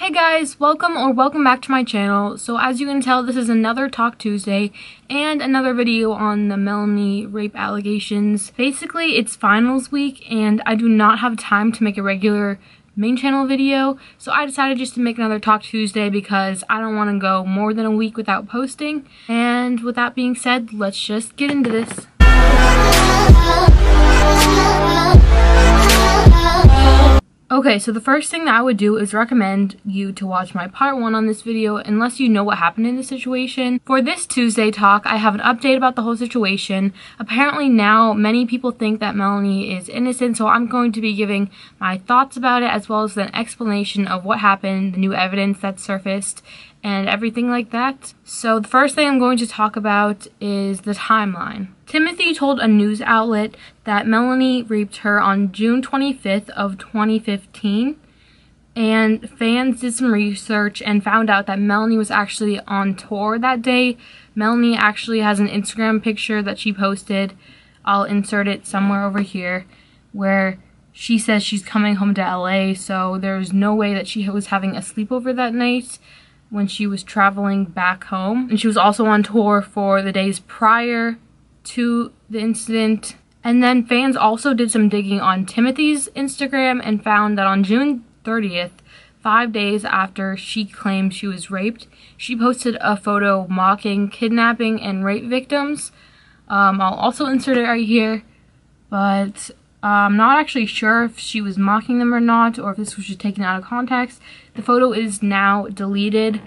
Hey guys, welcome back to my channel. So as you can tell, this is another Talk Tuesday and another video on the Melanie rape allegations. Basically, it's finals week and I do not have time to make a regular main channel video, so I decided just to make another Talk Tuesday because I don't want to go more than a week without posting. And with that being said, let's just get into this. Okay, so the first thing that I would do is recommend you to watch my part 1 on this video unless you know what happened in the situation. For this Tuesday talk, I have an update about the whole situation. Apparently now many people think that Melanie is innocent, so I'm going to be giving my thoughts about it as well as an explanation of what happened, the new evidence that surfaced, and everything like that. So the first thing I'm going to talk about is the timeline. Timothy told a news outlet that Melanie raped her on June 25th of 2015, and fans did some research and found out that Melanie was actually on tour that day. Melanie actually has an Instagram picture that she posted. I'll insert it somewhere over here, where she says she's coming home to LA, so there's no way that she was having a sleepover that night when she was traveling back home. And she was also on tour for the days prior to the incident. And then fans also did some digging on Timothy's Instagram and found that on June 30th, 5 days after she claimed she was raped, she posted a photo mocking kidnapping and rape victims. I'll also insert it right here, but I'm not actually sure if she was mocking them or not, or if this was just taken out of context. The photo is now deleted,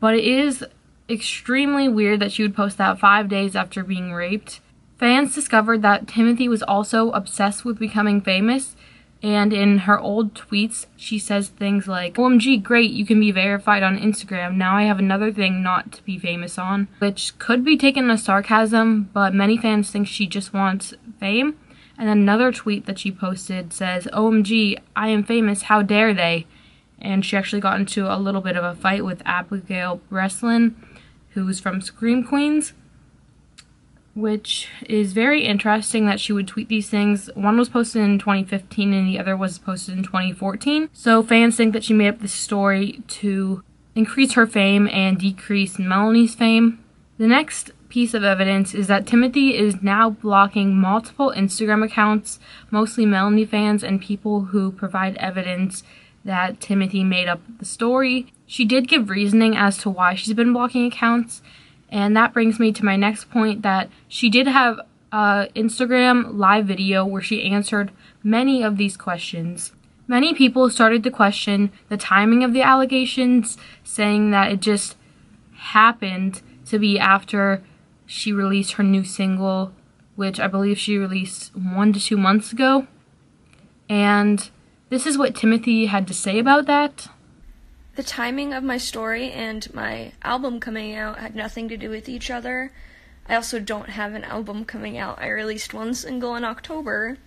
but it is extremely weird that she would post that 5 days after being raped. Fans discovered that Timothy was also obsessed with becoming famous, and in her old tweets, she says things like, "OMG, great, you can be verified on Instagram. Now I have another thing not to be famous on," which could be taken as sarcasm, but many fans think she just wants fame. And another tweet that she posted says, "OMG, I am famous, how dare they?" And she actually got into a little bit of a fight with Abigail Breslin, who's from Scream Queens, which is very interesting that she would tweet these things. One was posted in 2015 and the other was posted in 2014. So fans think that she made up this story to increase her fame and decrease Melanie's fame. The next piece of evidence is that Timothy is now blocking multiple Instagram accounts, mostly Melanie fans and people who provide evidence that Timothy made up the story. She did give reasoning as to why she's been blocking accounts, and that brings me to my next point, that she did have an Instagram live video where she answered many of these questions. Many people started to question the timing of the allegations, saying that it just happened to be after she released her new single, which I believe she released 1 to 2 months ago. And this is what Timothy had to say about that. The timing of my story and my album coming out had nothing to do with each other. I also don't have an album coming out. I released one single in October.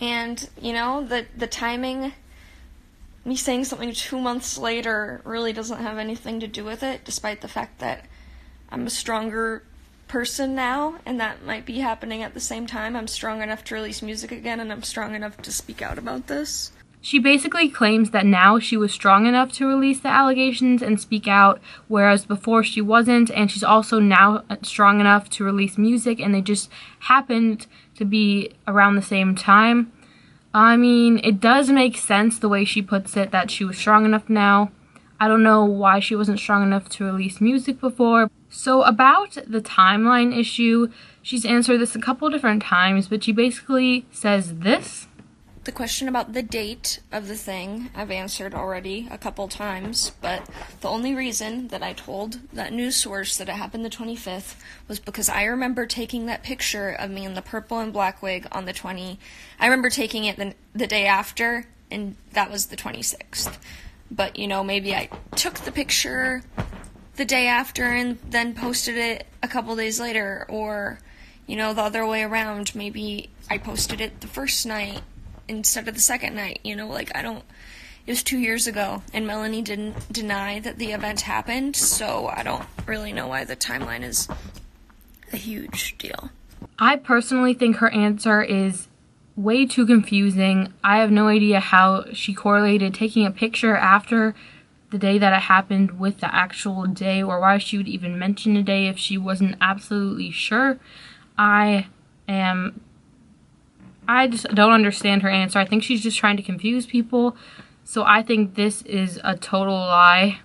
And, you know, the timing, me saying something 2 months later really doesn't have anything to do with it, despite the fact that I'm a stronger person now, and that might be happening at the same time. I'm strong enough to release music again, and I'm strong enough to speak out about this. She basically claims that now she was strong enough to release the allegations and speak out, whereas before she wasn't, and she's also now strong enough to release music, and they just happened to be around the same time. I mean, it does make sense the way she puts it, that she was strong enough now. I don't know why she wasn't strong enough to release music before. So about the timeline issue, she's answered this a couple different times, but she basically says this. The question about the date of the thing, I've answered already a couple times, but the only reason that I told that news source that it happened the 25th was because I remember taking that picture of me in the purple and black wig on the 20th. I remember taking it the day after, and that was the 26th. But, you know, maybe I took the picture the day after and then posted it a couple days later, or, you know, the other way around. Maybe I posted it the first night instead of the second night, you know, like, it was 2 years ago, and Melanie didn't deny that the event happened, so I don't really know why the timeline is a huge deal. I personally think her answer is way too confusing. I have no idea how she correlated taking a picture after the day that it happened with the actual day, or why she would even mention a day if she wasn't absolutely sure. I just don't understand her answer. I think she's just trying to confuse people. So I think this is a total lie.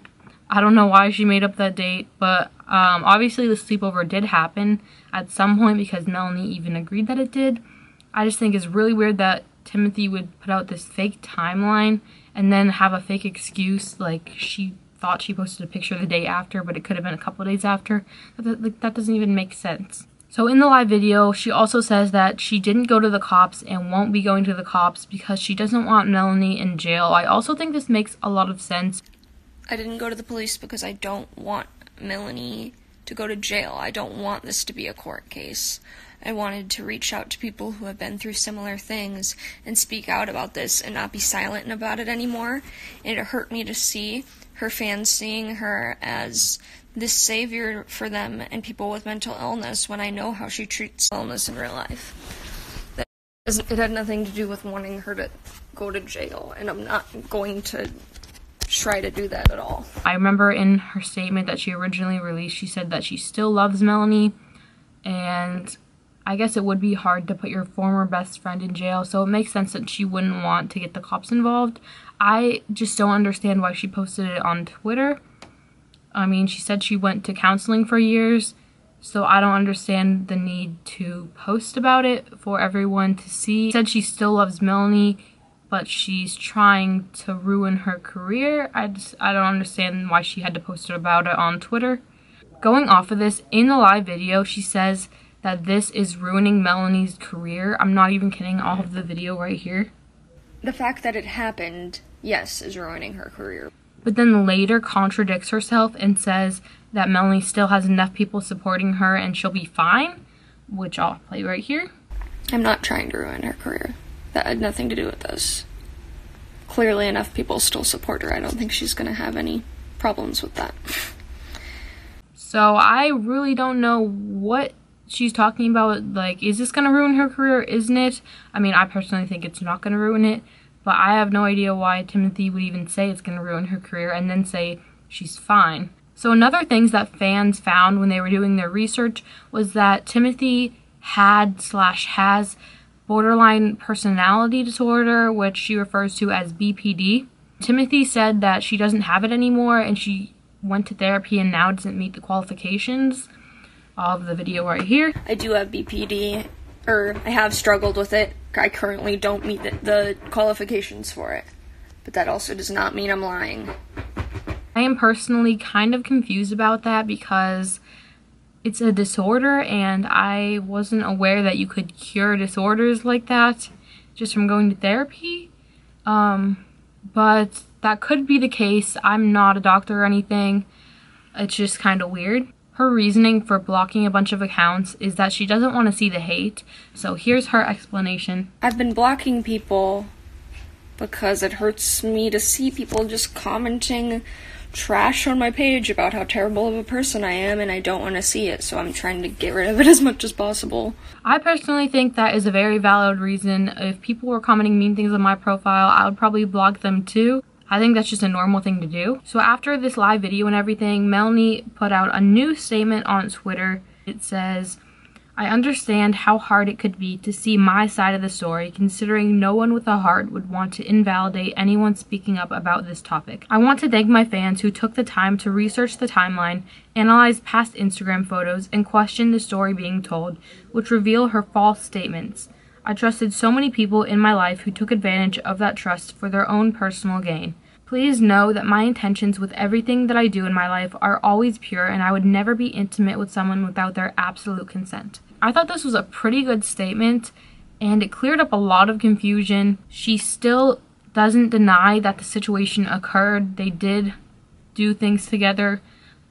I don't know why she made up that date, but obviously the sleepover did happen at some point because Melanie even agreed that it did. I just think it's really weird that Timothy would put out this fake timeline and then have a fake excuse, like she thought she posted a picture the day after, but it could have been a couple of days after. That doesn't even make sense. So in the live video, she also says that she didn't go to the cops and won't be going to the cops because she doesn't want Melanie in jail. I also think this makes a lot of sense. I didn't go to the police because I don't want Melanie to go to jail. I don't want this to be a court case. I wanted to reach out to people who have been through similar things and speak out about this and not be silent about it anymore. And it hurt me to see her fans seeing her as this savior for them and people with mental illness when I know how she treats illness in real life. It had nothing to do with wanting her to go to jail, and I'm not going to try to do that at all. I remember in her statement that she originally released, she said that she still loves Melanie, and I guess it would be hard to put your former best friend in jail, so it makes sense that she wouldn't want to get the cops involved. I just don't understand why she posted it on Twitter. I mean, she said she went to counseling for years, so I don't understand the need to post about it for everyone to see. She said she still loves Melanie, but she's trying to ruin her career. I don't understand why she had to post about it on Twitter. Going off of this, in the live video, she says that this is ruining Melanie's career. I'm not even kidding, I'll have the video right here. The fact that it happened, yes, is ruining her career. But then later contradicts herself and says that Melanie still has enough people supporting her and she'll be fine, which I'll play right here. I'm not trying to ruin her career. That had nothing to do with this. Clearly enough people still support her. I don't think she's going to have any problems with that. So I really don't know what she's talking about. Like, is this going to ruin her career? Isn't it? I mean, I personally think it's not going to ruin it, but I have no idea why Timothy would even say it's going to ruin her career and then say she's fine. So another things that fans found when they were doing their research was that Timothy has borderline personality disorder, which she refers to as BPD. Timothy said that she doesn't have it anymore and she went to therapy and now doesn't meet the qualifications. I'll have the video right here. I do have BPD, or I have struggled with it. I currently don't meet the qualifications for it, but that also does not mean I'm lying. I am personally kind of confused about that because it's a disorder and I wasn't aware that you could cure disorders like that just from going to therapy. But that could be the case. I'm not a doctor or anything. It's just kind of weird. Her reasoning for blocking a bunch of accounts is that she doesn't want to see the hate. So here's her explanation. I've been blocking people because it hurts me to see people just commenting trash on my page about how terrible of a person I am, and I don't want to see it, so I'm trying to get rid of it as much as possible. I personally think that is a very valid reason. If people were commenting mean things on my profile, I would probably block them too. I think that's just a normal thing to do. So after this live video and everything, Melanie put out a new statement on Twitter. It says, I understand how hard it could be to see my side of the story, considering no one with a heart would want to invalidate anyone speaking up about this topic. I want to thank my fans who took the time to research the timeline, analyze past Instagram photos, and question the story being told, which reveal her false statements. I trusted so many people in my life who took advantage of that trust for their own personal gain. Please know that my intentions with everything that I do in my life are always pure, and I would never be intimate with someone without their absolute consent. I thought this was a pretty good statement, and it cleared up a lot of confusion. She still doesn't deny that the situation occurred. They did do things together,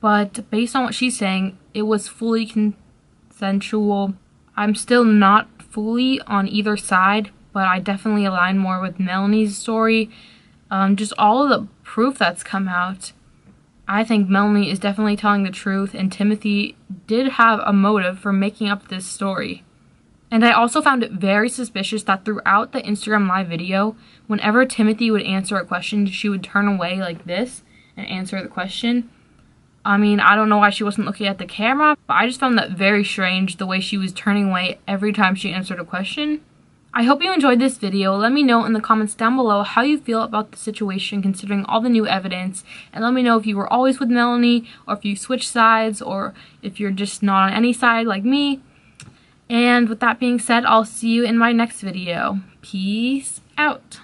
but based on what she's saying, it was fully consensual. I'm still not fully on either side, but I definitely align more with Melanie's story. Just all of the proof that's come out, I think Melanie is definitely telling the truth, and Timothy did have a motive for making up this story. And I also found it very suspicious that throughout the Instagram live video, whenever Timothy would answer a question, she would turn away like this and answer the question. I mean, I don't know why she wasn't looking at the camera, but I just found that very strange, the way she was turning away every time she answered a question. I hope you enjoyed this video. Let me know in the comments down below how you feel about the situation considering all the new evidence, and let me know if you were always with Melanie, or if you switched sides, or if you're just not on any side like me. And with that being said, I'll see you in my next video. Peace out.